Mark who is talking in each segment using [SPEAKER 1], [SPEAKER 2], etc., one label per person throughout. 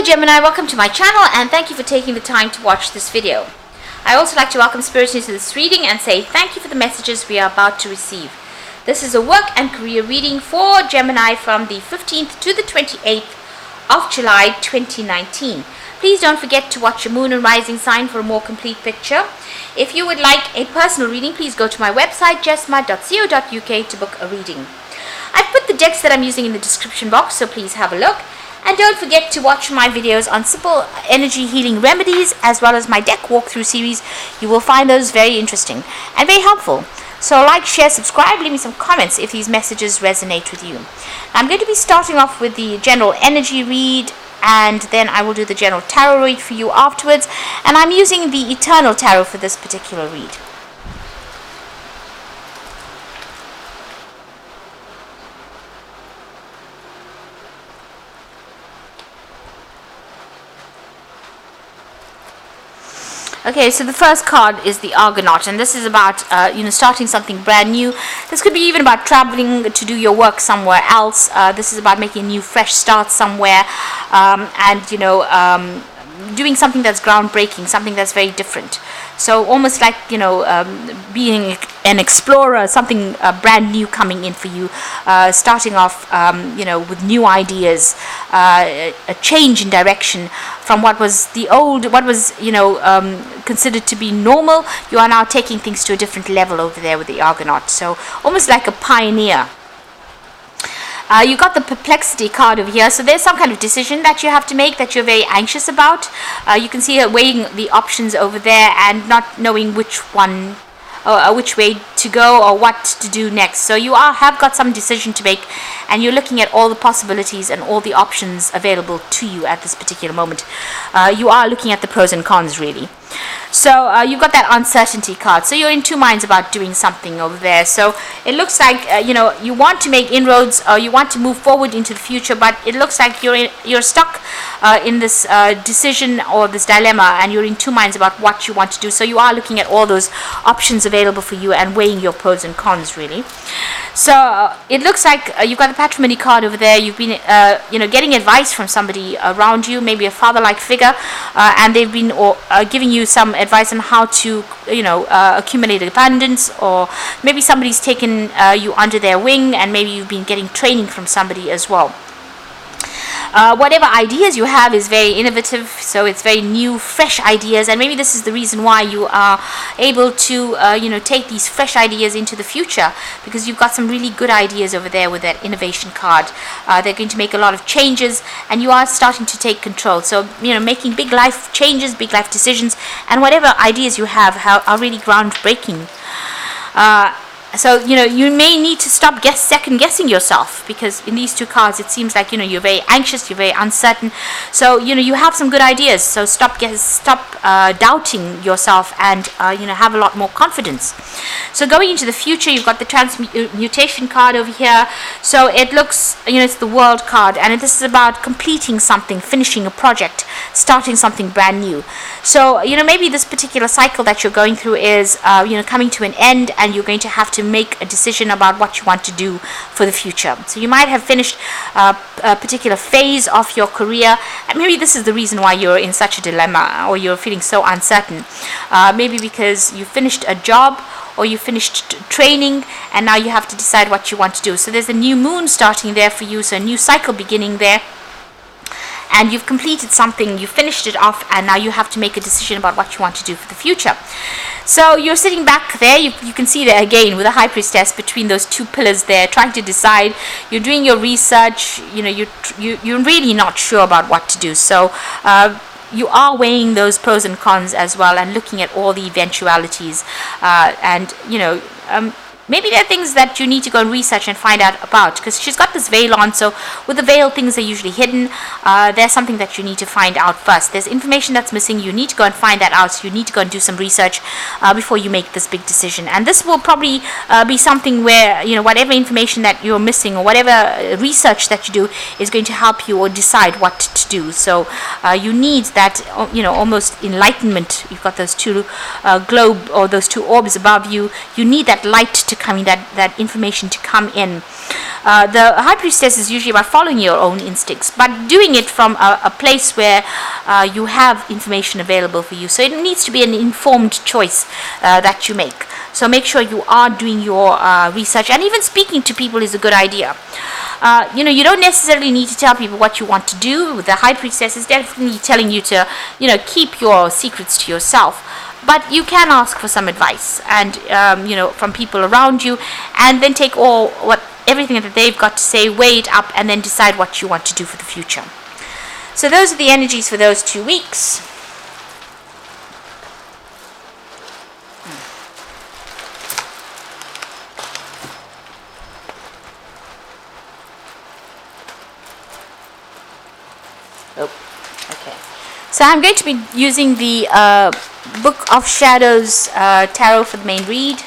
[SPEAKER 1] Hello Gemini, welcome to my channel and thank you for taking the time to watch this video. I also like to welcome Spirit into this reading and say thank you for the messages we are about to receive. This is a work and career reading for Gemini from the 15th to the 28th of July 2019. Please don't forget to watch your moon and rising sign for a more complete picture. If you would like a personal reading, please go to my website jessma.co.uk to book a reading. I've put the decks that I'm using in the description box, so please have a look. And don't forget to watch my videos on simple energy healing remedies as well as my deck walkthrough series. You will find those very interesting and very helpful. So like, share, subscribe, leave me some comments if these messages resonate with you. I'm going to be starting off with the general energy read, and then I will do the general tarot read for you afterwards. And I'm using the Eternal Tarot for this particular read. Okay, so the first card is the Argonaut, and this is about starting something brand new. This could be even about traveling to do your work somewhere else. This is about making a new fresh start somewhere, and doing something that's groundbreaking, something that's very different. So almost like being an explorer, something brand new coming in for you, starting off with new ideas, a change in direction from what was considered to be normal. You are now taking things to a different level over there with the Argonaut. So almost like a pioneer. You got the Perplexity card over here, so there's some kind of decision that you have to make that you're very anxious about. You can see her weighing the options over there and not knowing which one, which way to go or what to do next. So you have got some decision to make, and you're looking at all the possibilities and all the options available to you at this particular moment. You are looking at the pros and cons, really. So you've got that uncertainty card. So you're in two minds about doing something over there. So it looks like you want to make inroads, or you want to move forward into the future, but it looks like you're stuck in this decision or this dilemma, and you're in two minds about what you want to do. So you are looking at all those options available for you and weighing your pros and cons, really. So it looks like you've got the Patrimony card over there. You've been getting advice from somebody around you, maybe a father-like figure, and they've been giving you some advice on how to accumulate abundance, or maybe somebody's taken you under their wing, and maybe you've been getting training from somebody as well. Whatever ideas you have is very innovative, so it's very new, fresh ideas, and maybe this is the reason why you are able to take these fresh ideas into the future, because you've got some really good ideas over there with that innovation card. They're going to make a lot of changes, and you are starting to take control. So making big life changes, big life decisions, and whatever ideas you have are really groundbreaking. So you may need to stop second guessing yourself, because in these two cards it seems like you're very anxious, you're very uncertain. So you have some good ideas, so stop doubting yourself, and have a lot more confidence. So going into the future, you've got the Transmutation card over here. So it looks it's the World card, and this is about completing something, finishing a project, starting something brand new. So maybe this particular cycle that you're going through is coming to an end, and you're going to have to make a decision about what you want to do for the future. So you might have finished a particular phase of your career, and maybe this is the reason why you're in such a dilemma, or you're feeling so uncertain. Maybe because you finished a job, or you finished training, and now you have to decide what you want to do. So there's a new moon starting there for you, so a new cycle beginning there. And you've completed something, you finished it off, and now you have to make a decision about what you want to do for the future. So you're sitting back there, you can see there again with the High Priestess between those two pillars there, trying to decide. You're doing your research, you're really not sure about what to do. So you are weighing those pros and cons as well, and looking at all the eventualities, maybe there are things that you need to go and research and find out about, because she's got this veil on. So with the veil, things are usually hidden. There's something that you need to find out first. There's information that's missing. You need to go and find that out. So you need to go and do some research before you make this big decision. And this will probably be something where whatever information that you're missing, or whatever research that you do, is going to help you or decide what to do. So you need that almost enlightenment. You've got those two globe, or those two orbs above you. You need that light to coming, that information to come in. The High Priestess is usually about following your own instincts, but doing it from a place where you have information available for you. So it needs to be an informed choice that you make. So make sure you are doing your research, and even speaking to people is a good idea. You don't necessarily need to tell people what you want to do. The High Priestess is definitely telling you to, keep your secrets to yourself. But you can ask for some advice, and from people around you, and then take everything that they've got to say, weigh it up, and then decide what you want to do for the future. So those are the energies for those 2 weeks. Okay. So I'm going to be using the Book of Shadows Tarot for the main read.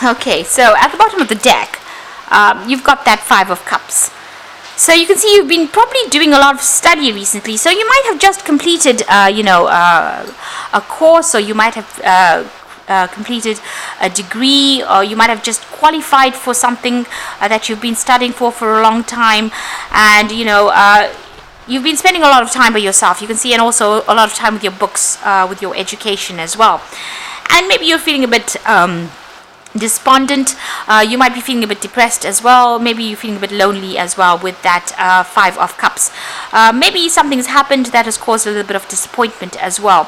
[SPEAKER 1] Okay, so at the bottom of the deck, you've got that Five of Cups. So you can see you've been probably doing a lot of study recently. So you might have just completed, a course, or you might have completed a degree, or you might have just qualified for something that you've been studying for a long time, and you've been spending a lot of time by yourself. You can see, and also a lot of time with your books, with your education as well. And maybe you're feeling a bit despondent. You might be feeling a bit depressed as well. Maybe you're feeling a bit lonely as well with that Five of Cups. Maybe something's happened that has caused a little bit of disappointment as well.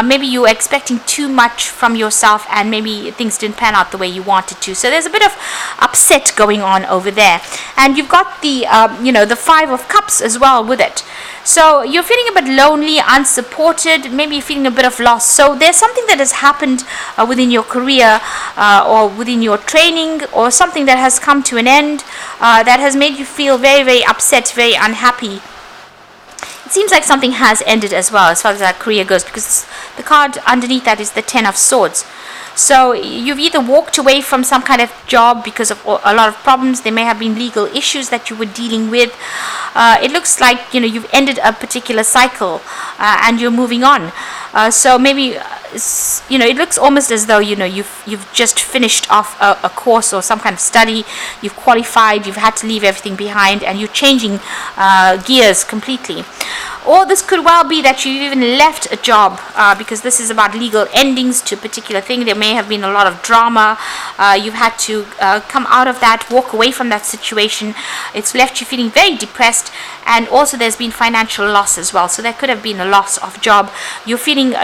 [SPEAKER 1] Maybe you were expecting too much from yourself, and maybe things didn't pan out the way you wanted to. So there's a bit of upset going on over there. And you've got the the Five of Cups as well with it. So you're feeling a bit lonely, unsupported, maybe you're feeling a bit of loss. So there's something that has happened within your career, or within your training, or something that has come to an end, that has made you feel very, very upset, very unhappy. It seems like something has ended as well, as far as that career goes, because the card underneath that is the Ten of Swords. So you've either walked away from some kind of job because of a lot of problems. There may have been legal issues that you were dealing with. It looks like you've ended a particular cycle, and you're moving on. So maybe it looks almost as though you've just finished off a course or some kind of study. You've qualified. You've had to leave everything behind, and you're changing gears completely. Or this could well be that you even left a job, because this is about legal endings to a particular thing. There may have been a lot of drama. You've had to come out of that, walk away from that situation. It's left you feeling very depressed, and also there's been financial loss as well. So there could have been a loss of job. You're feeling,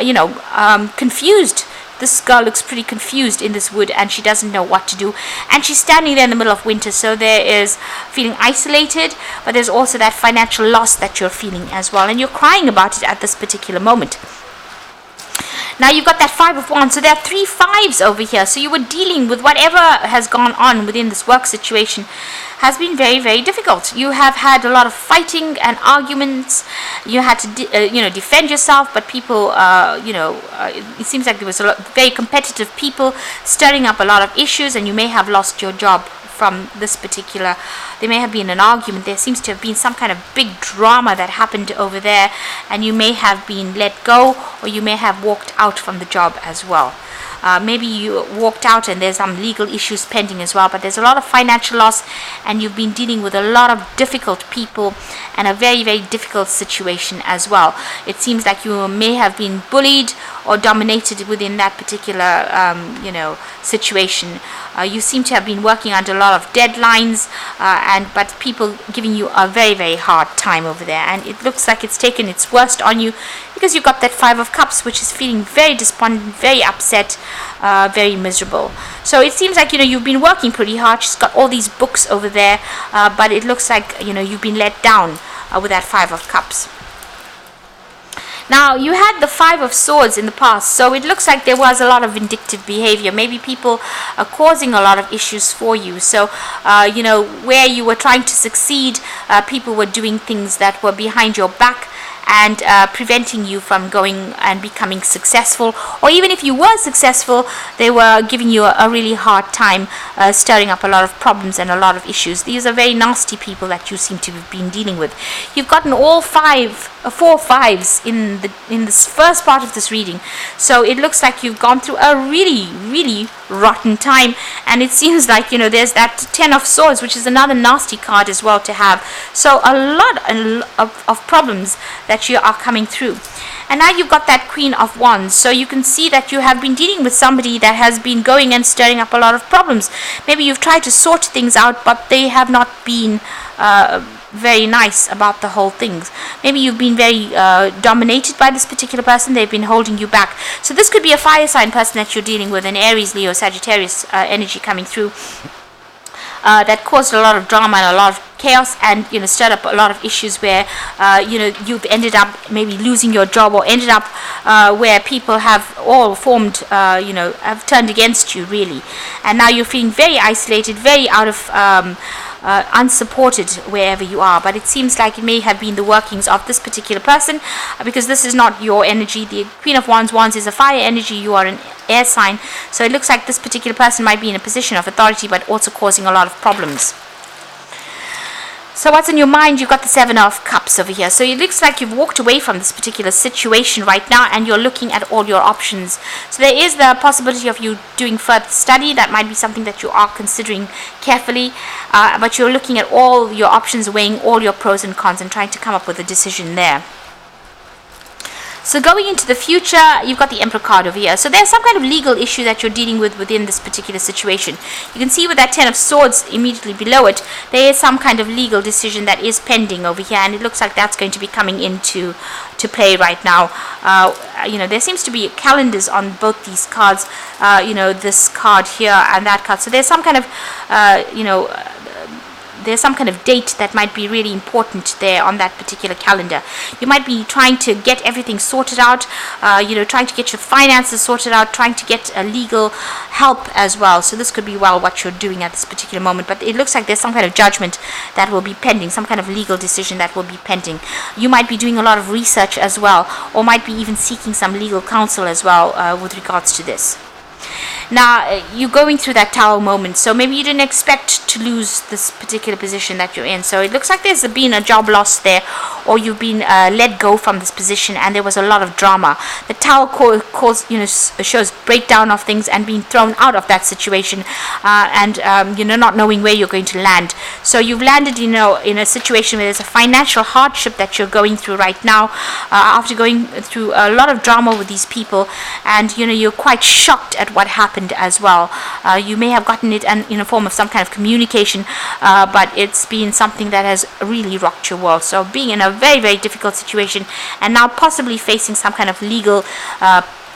[SPEAKER 1] confused. This girl looks pretty confused in this wood, and she doesn't know what to do. And she's standing there in the middle of winter, so there is feeling isolated, but there's also that financial loss that you're feeling as well. And you're crying about it at this particular moment. Now you've got that Five of Wands, so there are 3 fives over here. So you were dealing with whatever has gone on within this work situation has been very, very difficult. You have had a lot of fighting and arguments. You had to, defend yourself, but people, it seems like there was a lot very competitive people stirring up a lot of issues, and you may have lost your job from this particular. There may have been an argument. There seems to have been some kind of big drama that happened over there, and you may have been let go, or you may have walked out from the job as well. Maybe you walked out and there's some legal issues pending as well, but there's a lot of financial loss, and you've been dealing with a lot of difficult people and a very, very difficult situation as well. It seems like you may have been bullied or dominated within that particular situation. You seem to have been working under a lot of deadlines, but people giving you a very, very hard time over there, and it looks like it's taken its worst on you, because you've got that Five of Cups, which is feeling very despondent, very upset, very miserable. So it seems like you've been working pretty hard. She's got all these books over there, but it looks like you've been let down with that Five of Cups. Now, you had the Five of Swords in the past, so it looks like there was a lot of vindictive behavior. Maybe people are causing a lot of issues for you. So, where you were trying to succeed, people were doing things that were behind your back and preventing you from going and becoming successful. Or even if you were successful, they were giving you a really hard time, stirring up a lot of problems and a lot of issues. These are very nasty people that you seem to have been dealing with. You've gotten all four fives in this first part of this reading, so it looks like you've gone through a really rotten time, and it seems like there's that Ten of Swords, which is another nasty card as well to have. So a lot of problems that you are coming through. And now you've got that Queen of Wands, so you can see that you have been dealing with somebody that has been going and stirring up a lot of problems. Maybe you've tried to sort things out, but they have not been very nice about the whole things. Maybe you've been very dominated by this particular person. They've been holding you back. So this could be a fire sign person that you're dealing with, an Aries, Leo, Sagittarius energy coming through. That caused a lot of drama and a lot of chaos, and stirred up a lot of issues where you've ended up maybe losing your job, or ended up where people have all formed have turned against you really, and now you're feeling very isolated, very out of unsupported wherever you are. But it seems like it may have been the workings of this particular person, because this is not your energy. The Queen of Wands is a fire energy. You are an air sign, so it looks like this particular person might be in a position of authority, but also causing a lot of problems. So what's in your mind? You've got the Seven of Cups over here. So it looks like you've walked away from this particular situation right now, and you're looking at all your options. So there is the possibility of you doing further study. That might be something that you are considering carefully, but you're looking at all your options, weighing all your pros and cons, and trying to come up with a decision there. So going into the future, you've got the Emperor card over here. So there's some kind of legal issue that you're dealing with within this particular situation. You can see with that Ten of Swords immediately below it, there is some kind of legal decision that is pending over here, and it looks like that's going to be coming into play right now. There seems to be calendars on both these cards, this card here and that card. So there's some kind of there's some kind of date that might be really important there on that particular calendar. You might be trying to get everything sorted out, trying to get your finances sorted out, trying to get legal help as well. So this could be what you're doing at this particular moment. But it looks like there's some kind of judgment that will be pending, some kind of legal decision that will be pending. You might be doing a lot of research as well, or might be even seeking some legal counsel as well with regards to this. Now, you're going through that Tower moment, so maybe you didn't expect to lose this particular position that you're in. So it looks like there's been a job loss there, or you've been let go from this position, and there was a lot of drama. The Tower shows breakdown of things and being thrown out of that situation, and not knowing where you're going to land. So you've landed, in a situation where there's a financial hardship that you're going through right now, after going through a lot of drama with these people, and you're quite shocked at what happened as well. You may have gotten it in a form of some kind of communication, but it's been something that has really rocked your world. So being in a very, very difficult situation, and now possibly facing some kind of legal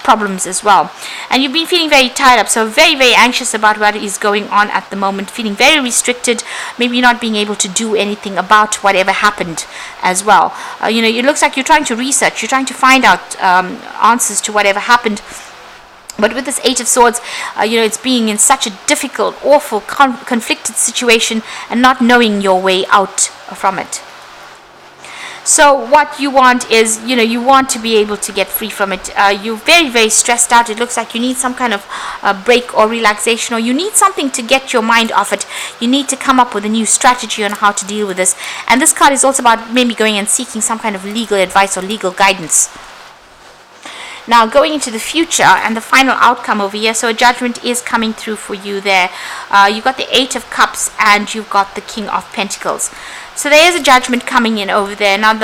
[SPEAKER 1] problems as well. And you've been feeling very tied up, so very, very anxious about what is going on at the moment, feeling very restricted, maybe not being able to do anything about whatever happened as well. It looks like you're trying to research, you're trying to find out answers to whatever happened. But with this Eight of Swords, it's being in such a difficult, awful, conflicted situation, and not knowing your way out from it. So what you want is, you want to be able to get free from it. You're very, very stressed out. It looks like you need some kind of break or relaxation, or you need something to get your mind off it. You need to come up with a new strategy on how to deal with this. And this card is also about maybe going and seeking some kind of legal advice or legal guidance. Now, going into the future and the final outcome over here, so a judgment is coming through for you there. You've got the Eight of Cups, and you've got the King of Pentacles. So there is a judgment coming in over there. Now,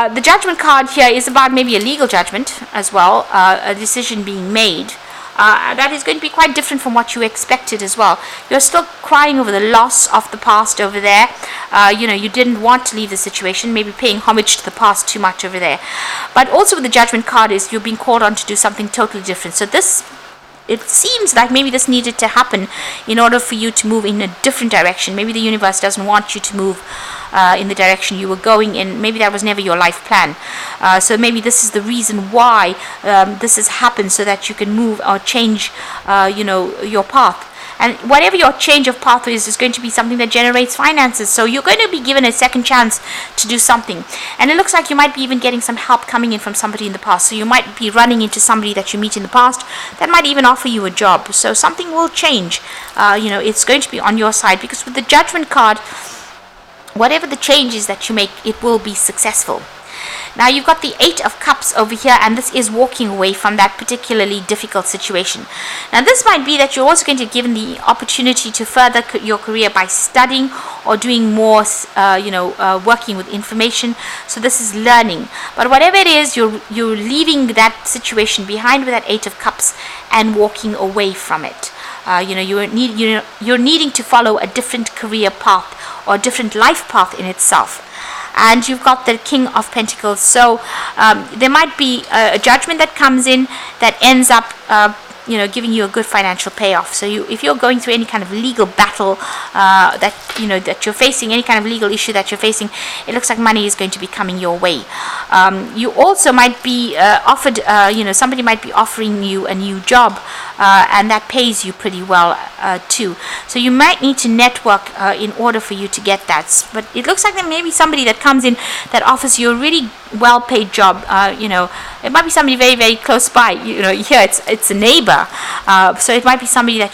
[SPEAKER 1] the judgment card here is about maybe a legal judgment as well, a decision being made. That is going to be quite different from what you expected as well. You're still crying over the loss of the past over there. You didn't want to leave the situation, maybe paying homage to the past too much over there. But also with the judgment card is you're being called on to do something totally different. So it seems like maybe this needed to happen in order for you to move in a different direction. Maybe the universe doesn't want you to move in the direction you were going in. Maybe that was never your life plan. So maybe this is the reason why this has happened, so that you can move or change, your path. And whatever your change of path is going to be something that generates finances. So you're going to be given a second chance to do something. And it looks like you might be even getting some help coming in from somebody in the past. So you might be running into somebody that you meet in the past that might even offer you a job. So something will change. It's going to be on your side, because with the Judgment card, whatever the changes that you make, it will be successful. Now you've got the 8 of Cups over here, and this is walking away from that particularly difficult situation. Now this might be that you're also going to be given the opportunity to further your career by studying or doing more, working with information. So this is learning. But whatever it is, you're leaving that situation behind with that 8 of Cups and walking away from it. You're needing to follow a different career path or a different life path in itself. And you've got the King of Pentacles. So there might be a judgment that comes in that ends up giving you a good financial payoff. So if you're going through any kind of legal battle that you're facing, any kind of legal issue that you're facing, it looks like money is going to be coming your way. You also might be offered, somebody might be offering you a new job, and that pays you pretty well too. So you might need to network in order for you to get that. But it looks like there may be somebody that comes in that offers you a really well-paid job. It might be somebody very, very close by. Here it's a neighbor. So it might be somebody that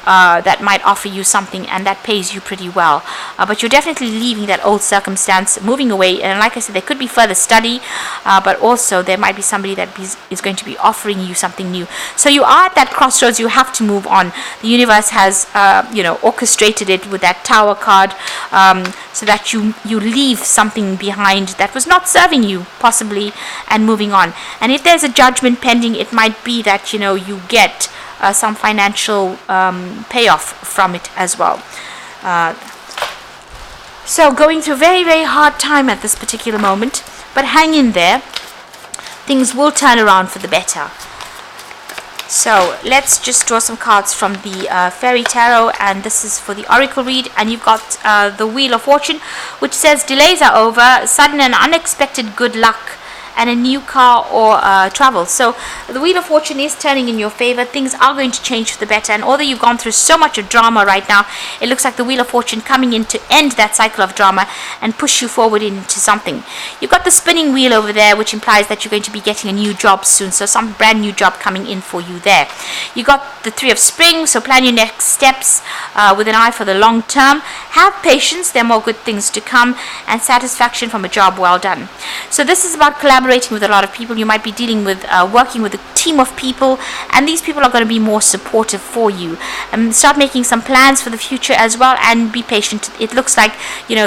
[SPEAKER 1] that might offer you something, and that pays you pretty well. But you're definitely leaving that old circumstance, moving away. And like I said, there could be further study, but also there might be somebody that is going to be offering you something new. So you are at that crossroads. You have to move on. The universe has, orchestrated it with that Tower card, so that you leave something behind that was not serving you, possibly, and moving on. And if there's a judgment pending, it might be that you get some financial payoff from it as well. So going through a very, very hard time at this particular moment, but hang in there. Things will turn around for the better. So let's just draw some cards from the Fairy Tarot, and this is for the Oracle read. And you've got the Wheel of Fortune, which says delays are over, sudden and unexpected good luck, and a new car or travel. So the Wheel of Fortune is turning in your favor. Things are going to change for the better, and although you've gone through so much of drama right now, it looks like the Wheel of Fortune coming in to end that cycle of drama and push you forward into something. You've got the spinning wheel over there, which implies that you're going to be getting a new job soon, so some brand new job coming in for you there. You got the Three of Spring, so plan your next steps with an eye for the long term. Have patience, there are more good things to come, and satisfaction from a job well done. So this is about collaborating with a lot of people. You might be dealing with working with a team of people, and these people are going to be more supportive for you. Start making some plans for the future as well, and be patient. It looks like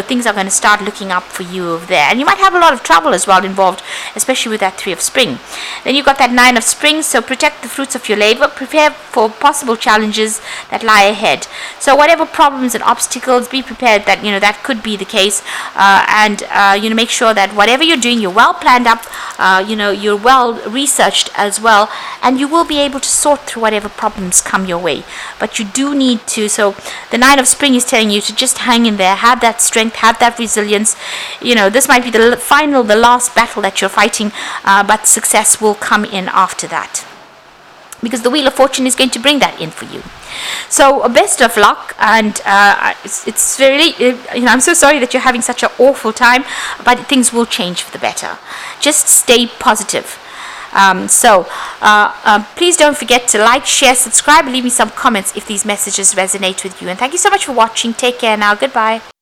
[SPEAKER 1] things are going to start looking up for you over there, and you might have a lot of travel as well involved, especially with that Three of Spring. Then you've got that Nine of Spring, so protect the fruits of your labor, prepare for possible challenges that lie ahead. So whatever problems and obstacles, be prepared that that could be the case, and make sure that whatever you're doing, you're well planned up, you're well researched as well, and you will be able to sort through whatever problems come your way. But you do need to, so the Nine of Spring is telling you to just hang in there, have that strength, have that resilience. This might be the last battle that you're fighting, but success will come in after that, because the Wheel of Fortune is going to bring that in for you. So best of luck, and it's really, I'm so sorry that you're having such an awful time, but things will change for the better. Just stay positive. Please don't forget to like, share, subscribe, leave me some comments if these messages resonate with you. And thank you so much for watching. Take care now. Goodbye.